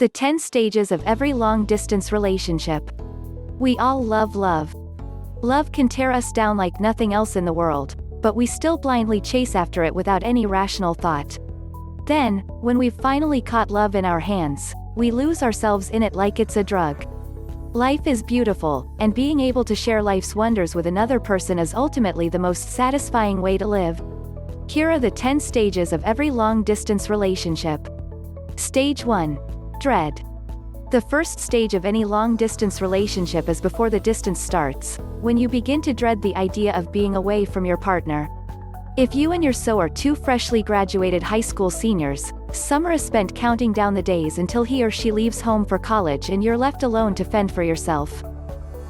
The 10 stages of every long-distance relationship. We all love love. Love can tear us down like nothing else in the world, but we still blindly chase after it without any rational thought. Then, when we've finally caught love in our hands, we lose ourselves in it like it's a drug. Life is beautiful, and being able to share life's wonders with another person is ultimately the most satisfying way to live. Here are the 10 stages of every long-distance relationship. Stage 1. Dread. The first stage of any long-distance relationship is before the distance starts, when you begin to dread the idea of being away from your partner. If you and your so are two freshly graduated high school seniors, summer is spent counting down the days until he or she leaves home for college and you're left alone to fend for yourself.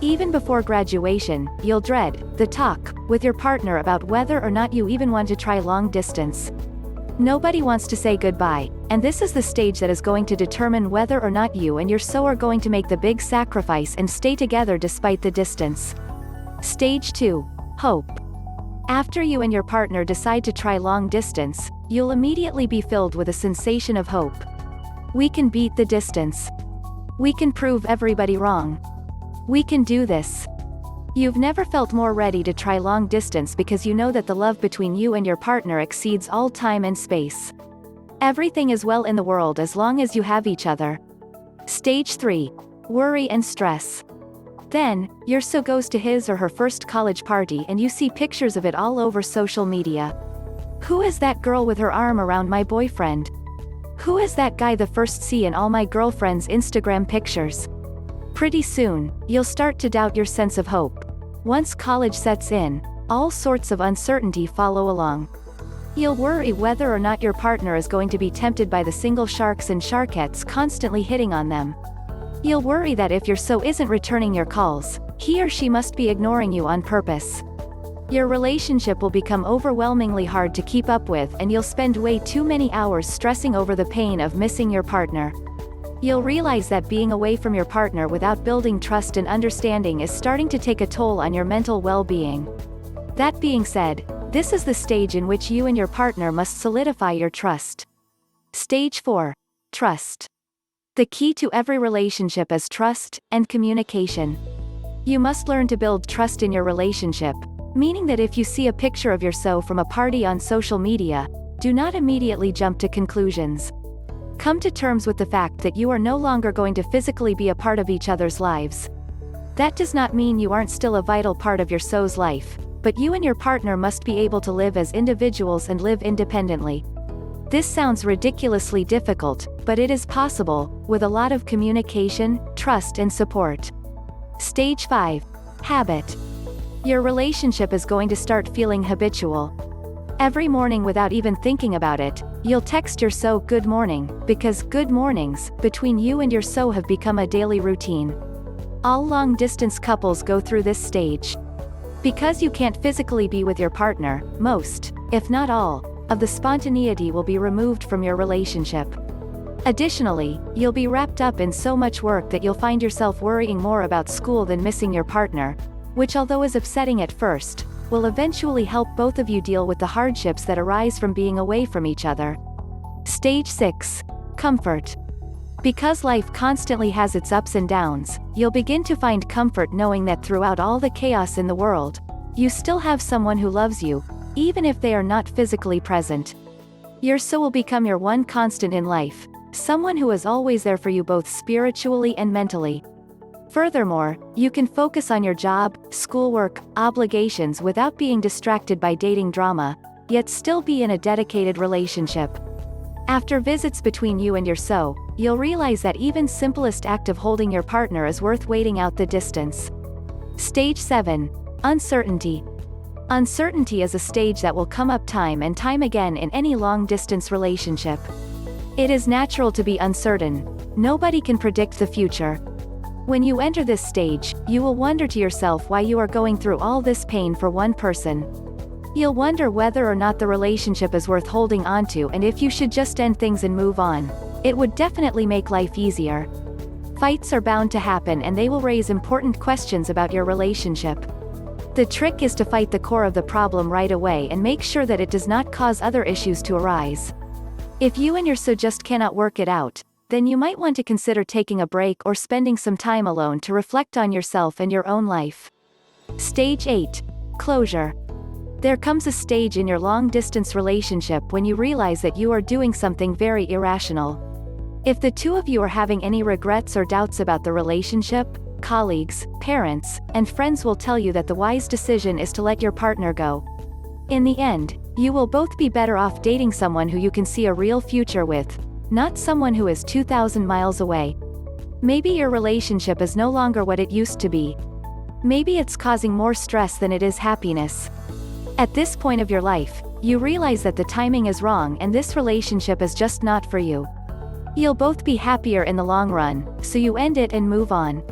Even before graduation, you'll dread the talk with your partner about whether or not you even want to try long distance. Nobody wants to say goodbye, and this is the stage that is going to determine whether or not you and your so are going to make the big sacrifice and stay together despite the distance. Stage 2. Hope. After you and your partner decide to try long distance, you'll immediately be filled with a sensation of hope. We can beat the distance. We can prove everybody wrong. We can do this. You've never felt more ready to try long distance because you know that the love between you and your partner exceeds all time and space. Everything is well in the world as long as you have each other. Stage 3. Worry and stress. Then, your so goes to his or her first college party and you see pictures of it all over social media. Who is that girl with her arm around my boyfriend? Who is that guy the first see in all my girlfriend's Instagram pictures? Pretty soon, you'll start to doubt your sense of hope. Once college sets in, all sorts of uncertainty follow along. You'll worry whether or not your partner is going to be tempted by the single sharks and sharkettes constantly hitting on them. You'll worry that if your so isn't returning your calls, he or she must be ignoring you on purpose. Your relationship will become overwhelmingly hard to keep up with and you'll spend way too many hours stressing over the pain of missing your partner. You'll realize that being away from your partner without building trust and understanding is starting to take a toll on your mental well-being. That being said, this is the stage in which you and your partner must solidify your trust. Stage 4. Trust. The key to every relationship is trust and communication. You must learn to build trust in your relationship, meaning that if you see a picture of your so from a party on social media, do not immediately jump to conclusions. Come to terms with the fact that you are no longer going to physically be a part of each other's lives. That does not mean you aren't still a vital part of your so's life, but you and your partner must be able to live as individuals and live independently. This sounds ridiculously difficult, but it is possible, with a lot of communication, trust and support. Stage 5. Habit. Your relationship is going to start feeling habitual. Every morning without even thinking about it, you'll text your so good morning, because good mornings between you and your so have become a daily routine. All long-distance couples go through this stage. Because you can't physically be with your partner, most, if not all, of the spontaneity will be removed from your relationship. Additionally, you'll be wrapped up in so much work that you'll find yourself worrying more about school than missing your partner, which although is upsetting at first, will eventually help both of you deal with the hardships that arise from being away from each other. Stage 6. Comfort. Because life constantly has its ups and downs, you'll begin to find comfort knowing that throughout all the chaos in the world, you still have someone who loves you, even if they are not physically present. Your so will become your one constant in life, someone who is always there for you both spiritually and mentally. Furthermore, you can focus on your job, schoolwork, obligations without being distracted by dating drama, yet still be in a dedicated relationship. After visits between you and your so, you'll realize that even simplest act of holding your partner is worth waiting out the distance. Stage 7. Uncertainty. Uncertainty is a stage that will come up time and time again in any long-distance relationship. It is natural to be uncertain. Nobody can predict the future. When you enter this stage, you will wonder to yourself why you are going through all this pain for one person. You'll wonder whether or not the relationship is worth holding onto and if you should just end things and move on. It would definitely make life easier. Fights are bound to happen and they will raise important questions about your relationship. The trick is to fight the core of the problem right away and make sure that it does not cause other issues to arise. If you and your so just cannot work it out, then you might want to consider taking a break or spending some time alone to reflect on yourself and your own life. Stage 8. Closure. There comes a stage in your long-distance relationship when you realize that you are doing something very irrational. If the two of you are having any regrets or doubts about the relationship, colleagues, parents, and friends will tell you that the wise decision is to let your partner go. In the end, you will both be better off dating someone who you can see a real future with, not someone who is 2,000 miles away. Maybe your relationship is no longer what it used to be. Maybe it's causing more stress than it is happiness. At this point of your life, you realize that the timing is wrong and this relationship is just not for you. You'll both be happier in the long run, so you end it and move on.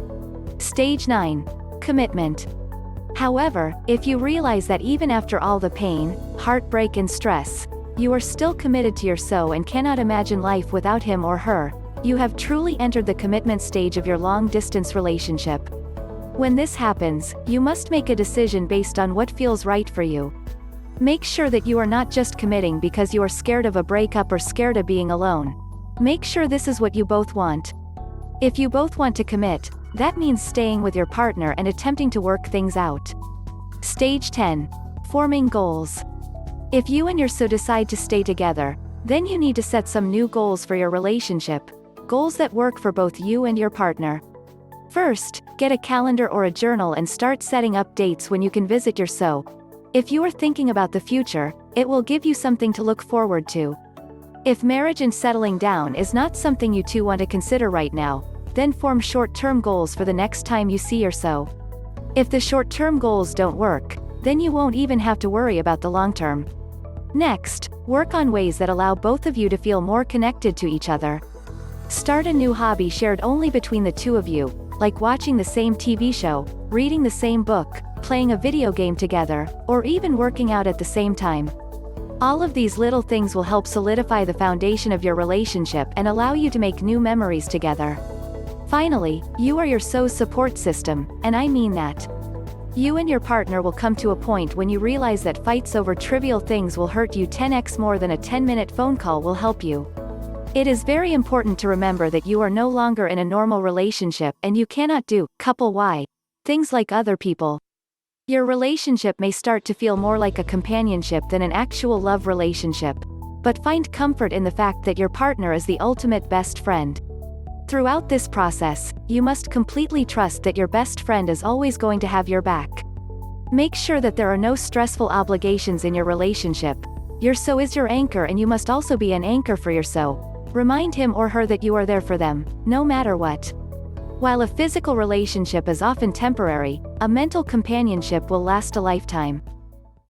Stage 9. Commitment. However, if you realize that even after all the pain, heartbreak and stress, you are still committed to your so and cannot imagine life without him or her, you have truly entered the commitment stage of your long-distance relationship. When this happens, you must make a decision based on what feels right for you. Make sure that you are not just committing because you are scared of a breakup or scared of being alone. Make sure this is what you both want. If you both want to commit, that means staying with your partner and attempting to work things out. Stage 10. Forming goals. If you and your so decide to stay together, then you need to set some new goals for your relationship, goals that work for both you and your partner. First, get a calendar or a journal and start setting up dates when you can visit your so. If you are thinking about the future, it will give you something to look forward to. If marriage and settling down is not something you two want to consider right now, then form short-term goals for the next time you see your so. If the short-term goals don't work, then you won't even have to worry about the long-term. Next, work on ways that allow both of you to feel more connected to each other. Start a new hobby shared only between the two of you, like watching the same TV show, reading the same book, playing a video game together, or even working out at the same time. All of these little things will help solidify the foundation of your relationship and allow you to make new memories together. Finally, you are your so's support system, and I mean that. You and your partner will come to a point when you realize that fights over trivial things will hurt you 10x more than a 10-minute phone call will help you. It is very important to remember that you are no longer in a normal relationship and you cannot do couple Y things like other people. Your relationship may start to feel more like a companionship than an actual love relationship, but find comfort in the fact that your partner is the ultimate best friend. Throughout this process, you must completely trust that your best friend is always going to have your back. Make sure that there are no stressful obligations in your relationship. Your so is your anchor and you must also be an anchor for your so. Remind him or her that you are there for them, no matter what. While a physical relationship is often temporary, a mental companionship will last a lifetime.